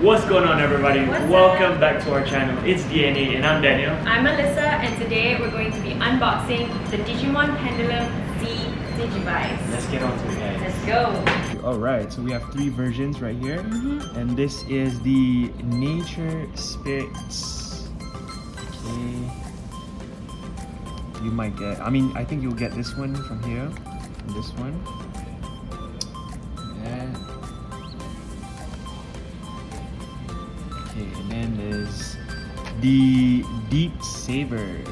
What's going on, everybody? What's Welcome up? back to our channel. It's DNA and I'm Daniel. I'm Melissa, and today we're going to be unboxing the Digimon Pendulum Z Digivice. Let's get on to it, guys. Let's go. Alright, so we have three versions right here. And this is the Nature Spirits. Okay. You might get, I think you'll get this one from here. And this one. Yeah. Okay, and then there's the Deep Savers.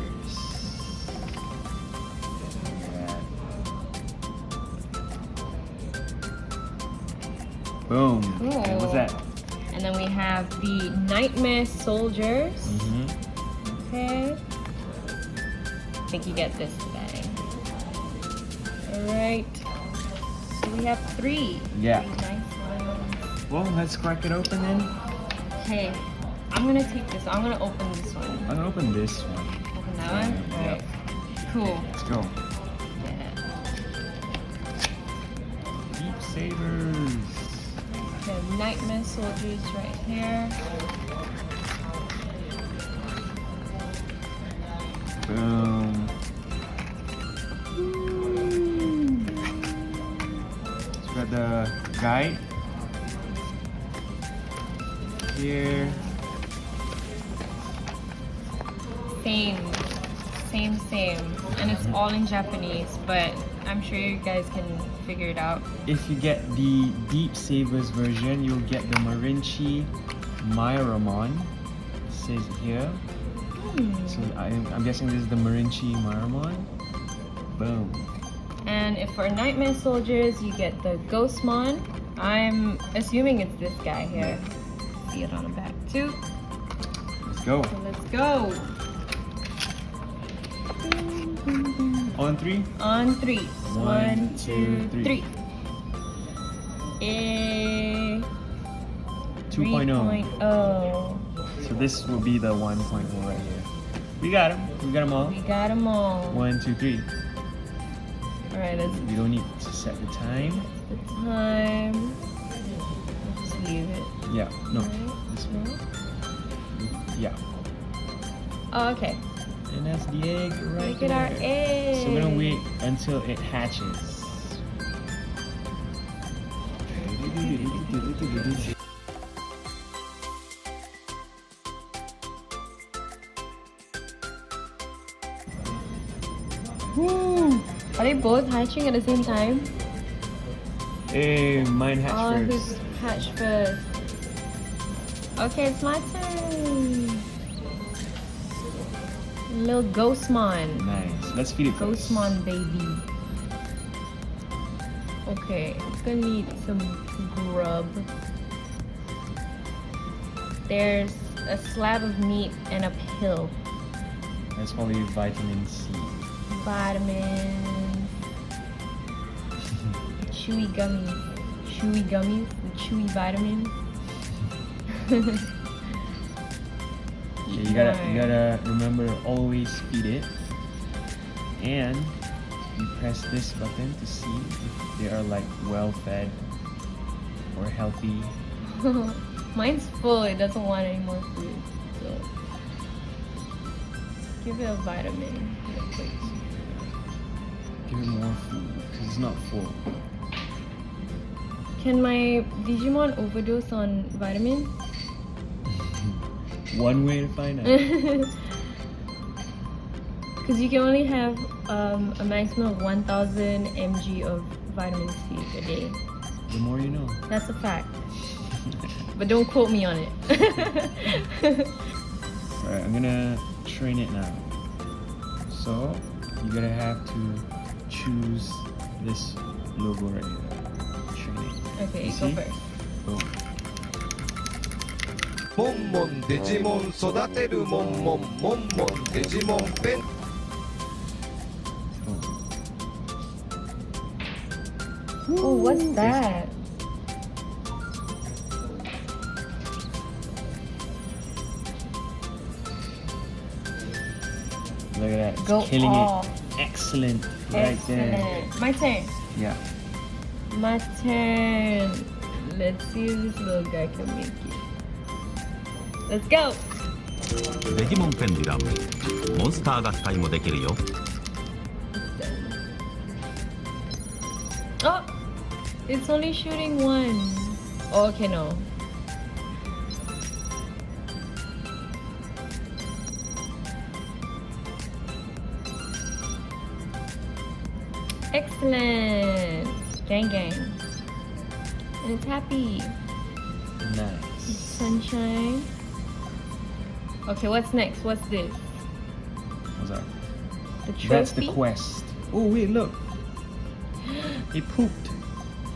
Boom. Cool. Okay, what's that? And then we have the Nightmare Soldiers. Okay. I think you get this today. Alright. So we have three. Yeah. Three nice ones. Well, let's crack it open then. Okay. I'm gonna take this. I'm gonna open this one. I'm gonna open this one. Open that one? Yeah. Alright. Cool. Let's go. Yeah. Deep Savers. We have Nightmare Soldiers right here. Boom. So we got the guide here. Same. And it's all in Japanese, but I'm sure you guys can figure it out. If you get the Deep Savers version, you'll get the Marinchi Myramon. It says it here. So I'm guessing this is the Marinchi Myramon. Boom. And if for Nightmare Soldiers, you get the Ghostmon. I'm assuming it's this guy here. See it on the back too. Let's go. So let's go. On three. On three. One, 1, two, 2, three. 3. 2.0. 3.0. So this will be the 1.0 right here. We got them. We got them all. We got them all. 1, 2, 3. Alright, let's We don't need to set the time. the time. Let's just leave it. Yeah. No. Right? This one. Yeah. Oh, okay. And that's the egg right Look at our there. egg. So we're gonna wait until it hatches. Are they both hatching at the same time? Hey, mine hatched Oh, first. who's hatched first? Okay, it's my turn. Little Ghostmon. Nice. Let's feed it first. Ghostmon baby. Okay, it's gonna need some grub. There's a slab of meat and a pill. That's probably vitamin C. Vitamins. Chewy gummies. Chewy gummies and chewy vitamins. Okay, you gotta remember, always feed it. And you press this button to see if they are like well fed or healthy. Mine's full, it doesn't want any more food. So give it a vitamin. Give it more food because it's not full. Can my Digimon overdose on vitamins? One way to find out. Because you can only have a maximum of 1000 mg of vitamin C a day. The more you know. That's a fact. But don't quote me on it. Alright, I'm gonna train it now. So you're gonna have to choose this logo right here. Train it. Okay, You go see? first. Boom. モンモンデジモン育てるモンモンモンモンデジモンペン Oh, what's that? Look at that. It's Go killing off. it. Excellent. Right there. Excellent. My turn. Yeah. My turn. Let's see if this little guy can make it. Let's go. デジモンペンデュラム、モンスター合体もできるよ。Oh, it's only shooting one. Oh, okay, no. Excellent. Gang gang. And it's happy. Nice. Sunshine. Okay, what's next? What's this? What's that? The trophy? That's the quest. Oh wait, look. It pooped.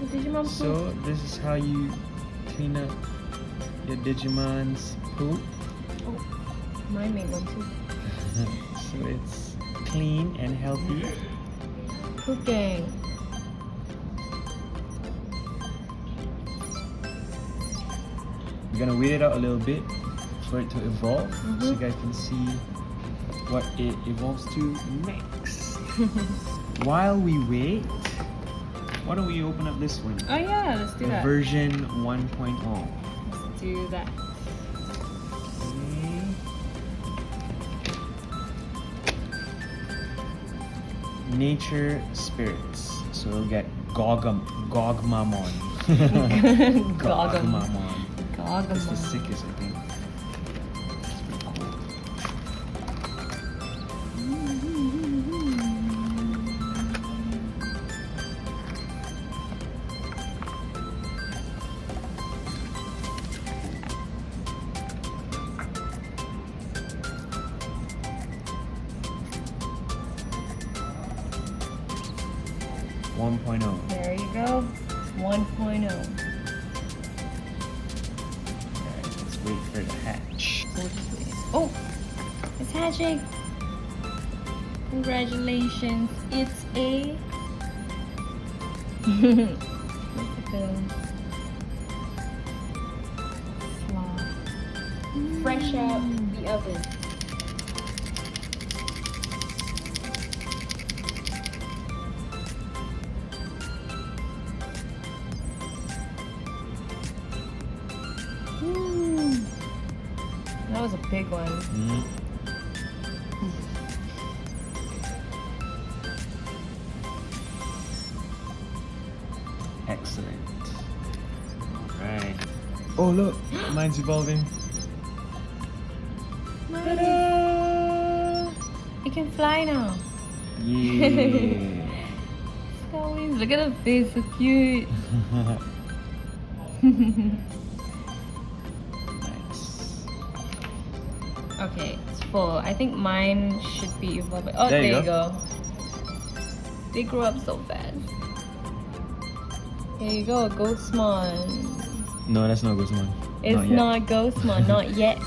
The Digimon So poop. this is how you clean up your Digimon's poop. Oh, mine made one too. So it's clean and healthy. Poop gang. We're gonna wait it out a little bit for it to evolve, so you Mhm. guys can see what it evolves to next. While we wait, why don't we open up this one? Oh yeah, let's do that. Version 1.0. Let's do that. Okay. Nature spirits. So we'll get Gogmamon. Gogumon. Gogmamon. That's the Gogumon. sickest, I think. It's pretty cool. There you go. 1.0. Alright, let's wait for it to hatch. Oh, it's hatching. Congratulations. It's a sloth. Fresh out the oven. That was a big one. Mm. Excellent. Alright. Oh look, mine's evolving. Ta-da! It can fly now. Yeah. Scullies, look at the face, so cute. Nice. Okay, it's full. I think mine should be evolving. Oh, There there you you go. They grow up so fast. There you go, Ghostmon. No, that's not Guzman. It's not Ghostmon, not yet.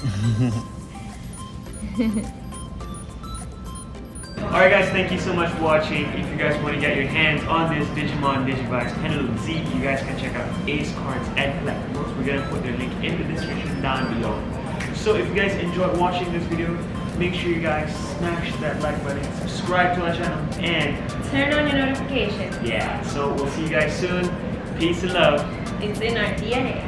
Alright guys, thank you so much for watching. If you guys want to get your hands on this Digimon Digivice Pendulum Z, you guys can check out Ace Cards and Collectibles. We're going to put their link in the description down below. So if you guys enjoyed watching this video, make sure you guys smash that like button, subscribe to our channel, and Turn on your notifications. yeah, so we'll see you guys soon. Peace and love. It's in our DNA.